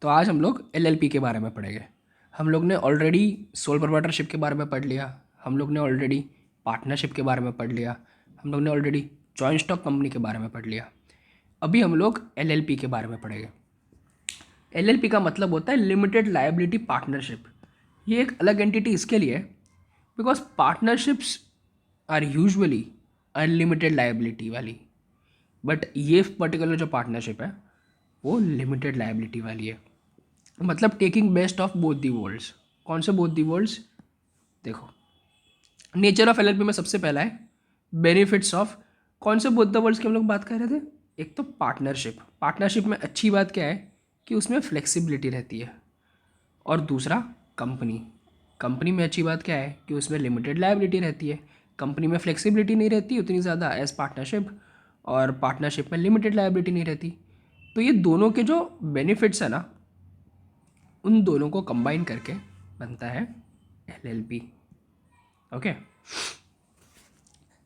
तो आज हम लोग एलएलपी के बारे में पढ़ेंगे। हम लोग ने ऑलरेडी सोल प्रोप्राइटरशिप के बारे में पढ़ लिया, हम लोग ने ऑलरेडी पार्टनरशिप के बारे में पढ़ लिया, हम लोग ने ऑलरेडी जॉइंट स्टॉक कंपनी के बारे में पढ़ लिया। अभी हम लोग एलएलपी के बारे में पढ़ेंगे। एलएलपी का मतलब होता है लिमिटेड लायबिलिटी पार्टनरशिप। ये एक अलग एंटिटी इसके लिए because partnerships are usually unlimited liability वाली, बट ये पर्टिकुलर जो पार्टनरशिप है वो लिमिटेड लायबिलिटी वाली है। मतलब taking best of both the worlds. कौन से बोथ दी वर्ल्ड्स? देखो, नेचर ऑफ एलएलपी में सबसे पहला है बेनिफिट्स ऑफ। कौन से बोथ द वर्ल्ड्स की हम लोग बात कर रहे थे? एक तो पार्टनरशिप। पार्टनरशिप में अच्छी बात क्या है कि उसमें फ्लेक्सिबिलिटी रहती है। और दूसरा कंपनी। कंपनी में अच्छी बात क्या है कि उसमें लिमिटेड लायबिलिटी रहती है। कंपनी में फ्लेक्सिबिलिटी नहीं रहती उतनी ज़्यादा एज पार्टनरशिप, और पार्टनरशिप में लिमिटेड लायबिलिटी नहीं रहती। तो ये दोनों के जो बेनिफिट्स है ना, उन दोनों को कंबाइन करके बनता है LLP. Okay.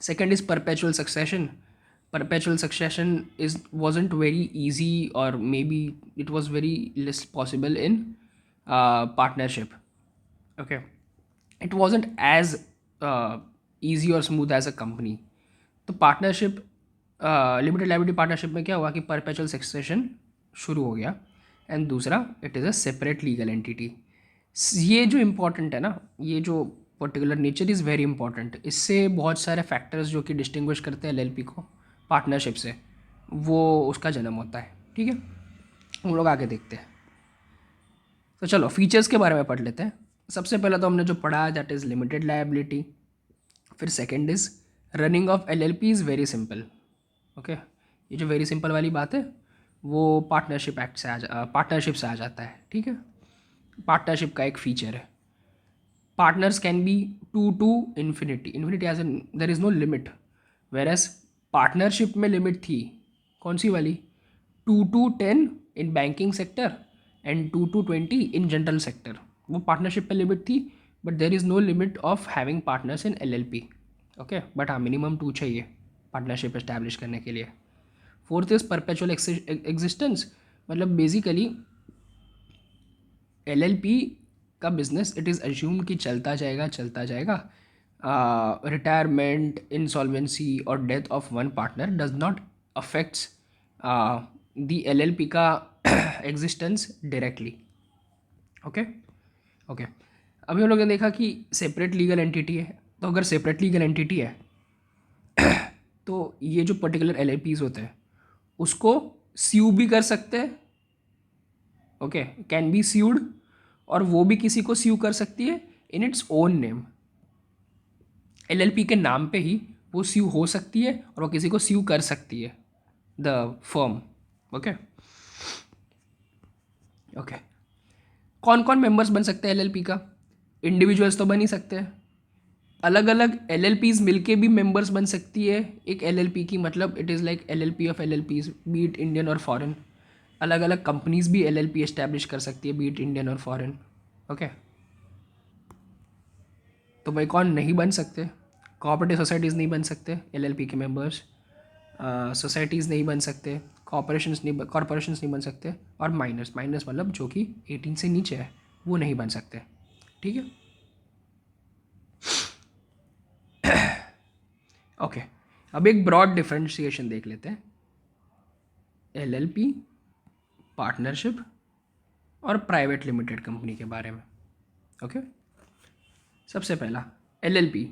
Second is perpetual succession. Perpetual succession is wasn't very easy, or maybe it was very less possible in partnership. Okay, it wasn't as easy or smooth as a company. तो partnership, limited liability partnership में क्या हुआ कि perpetual succession शुरू हो गया। And दूसरा, it is a separate legal entity. ये जो इम्पोर्टेंट है ना, ये जो particular nature is very important. इससे बहुत सारे फैक्टर्स जो कि डिस्टिंग्विश करते हैं एलएलपी को पार्टनरशिप से, वो उसका जन्म होता है। ठीक है, हम लोग आगे देखते हैं। तो चलो फीचर्स के बारे में पढ़ लेते हैं। सबसे पहले तो हमने जो पढ़ा दैट इज़ लिमिटेड लायबिलिटी। फिर second is running of LLP is very simple. Okay, ये जो वेरी सिंपल वाली बात है वो पार्टनरशिप एक्ट से पार्टनरशिप से आ जाता है। ठीक है, पार्टनरशिप का एक फीचर है। Partners can be to infinity. Infinity as in there is no limit, whereas partnership में लिमिट थी। कौन सी वाली? 2 to 10 in banking sector and 2 to 20 in general sector. वो पार्टनरशिप पे लिमिट थी, but there is no limit of having partners in LLP. Okay, but हाँ minimum 2 चाहिए पार्टनरशिप एस्टैब्लिश करने के लिए। Fourth is perpetual existence. मतलब बेसिकली एलएलपी का बिजनेस इट इज़ अज्यूम कि चलता जाएगा चलता जाएगा। रिटायरमेंट, इंसॉल्वेंसी और death of one partner does not affects the LLP का एग्जिस्टेंस डायरेक्टली। Okay okay. अभी हम लोग ने देखा कि सेपरेट लीगल एंटिटी है। तो अगर सेपरेट लीगल एंटिटी है तो ये जो पर्टिकुलर एलएलपीज होते हैं उसको स्यू भी कर सकते हैं। ओके, कैन बी स्यूड, और वो भी किसी को स्यू कर सकती है in its own name. LLP के नाम पे ही वो स्यू हो सकती है और वो किसी को स्यू कर सकती है, द फर्म। Okay okay. कौन कौन मेंबर्स बन सकते हैं एलएलपी का? इंडिविजुअल्स तो बन ही सकते हैं, अलग अलग एलएलपीज मिलके भी मेंबर्स बन सकती है एक एलएलपी की। मतलब it is like LLP of एलएलपीज, B it Indian और फॉरेन। अलग अलग कंपनीज भी एलएलपी एस्टैब्लिश कर सकती है, बी इट इंडियन और फॉरेन। ओके, तो भाई कौन नहीं बन सकते? कोऑपरेटिव सोसाइटीज़ नहीं बन सकते एलएलपी के मेंबर्स, सोसाइटीज़ नहीं बन सकते, कॉरपोरेशंस नहीं बन सकते, और माइनर्स, माइनर्स मतलब जो कि 18 से नीचे है वो नहीं बन सकते। ठीक है, ओके। अब एक ब्रॉड डिफरेंशिएशन देख लेते हैं एलएलपी, पार्टनरशिप और प्राइवेट लिमिटेड कंपनी के बारे में। ओके, सबसे पहला एलएलपी।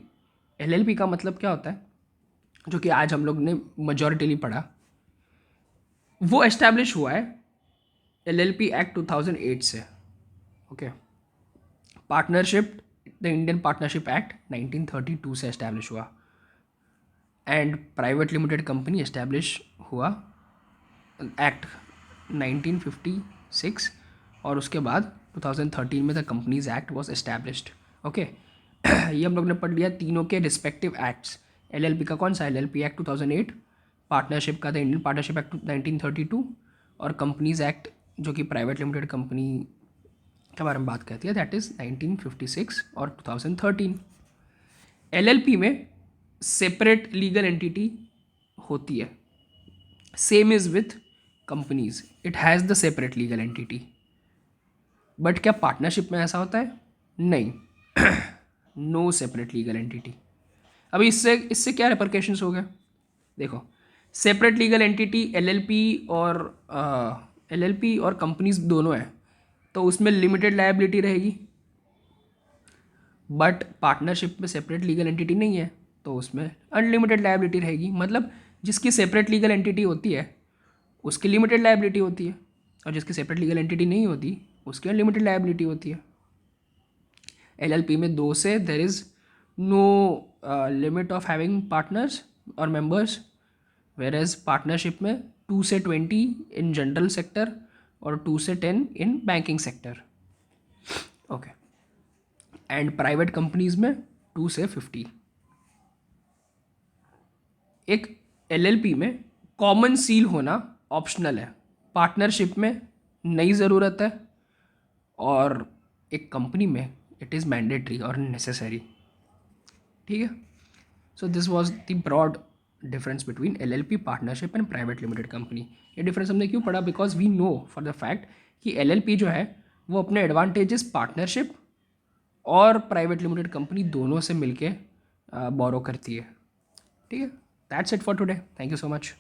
एलएलपी का मतलब क्या होता है, जो कि आज हम लोग ने मेजॉरिटीली पढ़ा। वो एस्टैब्लिश हुआ है एलएलपी एक्ट 2008 से। Okay, partnership, the Indian partnership act 1932 से एस्टैब्लिश हुआ। And private limited company establish हुआ एक्ट 1956, और उसके बाद 2013 में the companies act was established. Okay, ये हम लोग ने पढ़ लिया तीनों के रिस्पेक्टिव एक्ट्स। एलएलपी का कौन सा? एलएलपी एक्ट 2008, पार्टनरशिप का द इंडियन पार्टनरशिप एक्ट 1932, और कंपनीज एक्ट जो कि प्राइवेट लिमिटेड कंपनी के बारे में बात करती है, दैट इज़ 1956 और 2013। एलएलपी में सेपरेट लीगल एंटिटी होती है, same is with companies, it has the separate legal entity. But क्या पार्टनरशिप में ऐसा होता है? नहीं। No separate legal entity. अभी इससे इससे क्या रिपरकेशंस हो गए? देखो, सेपरेट लीगल एंटिटी एलएलपी और एलएलपी और कंपनीज दोनों है, तो उसमें लिमिटेड लायबिलिटी रहेगी। बट पार्टनरशिप में सेपरेट लीगल एंटिटी नहीं है, तो उसमें अनलिमिटेड लायबिलिटी रहेगी। मतलब जिसकी सेपरेट लीगल एंटिटी होती है उसकी लिमिटेड लायबिलिटी होती है, और जिसकी सेपरेट लीगल एंटिटी नहीं होती उसकी अनलिमिटेड लायबिलिटी होती है। एलएलपी में 2 से there is no limit of having partners और मेंबर्स, वेर एज पार्टनरशिप में 2 से 20 इन जनरल सेक्टर और 2 से 10 in banking sector. Okay. And private companies में 2 से 50। एक एलएलपी में कॉमन सील होना ऑप्शनल है, पार्टनरशिप में नई ज़रूरत है, और एक कंपनी में इट इज़ मैंडेटरी और नेसेसरी। ठीक है। So this was the broad difference between LLP, partnership and private limited company. ये डिफरेंस हमने क्यों पढ़ा? Because we know for the fact कि एलएलपी जो है वो अपने एडवांटेजेस पार्टनरशिप और प्राइवेट लिमिटेड कंपनी दोनों से मिलके बोरो करती है। ठीक है। That's it for today. Thank you so much.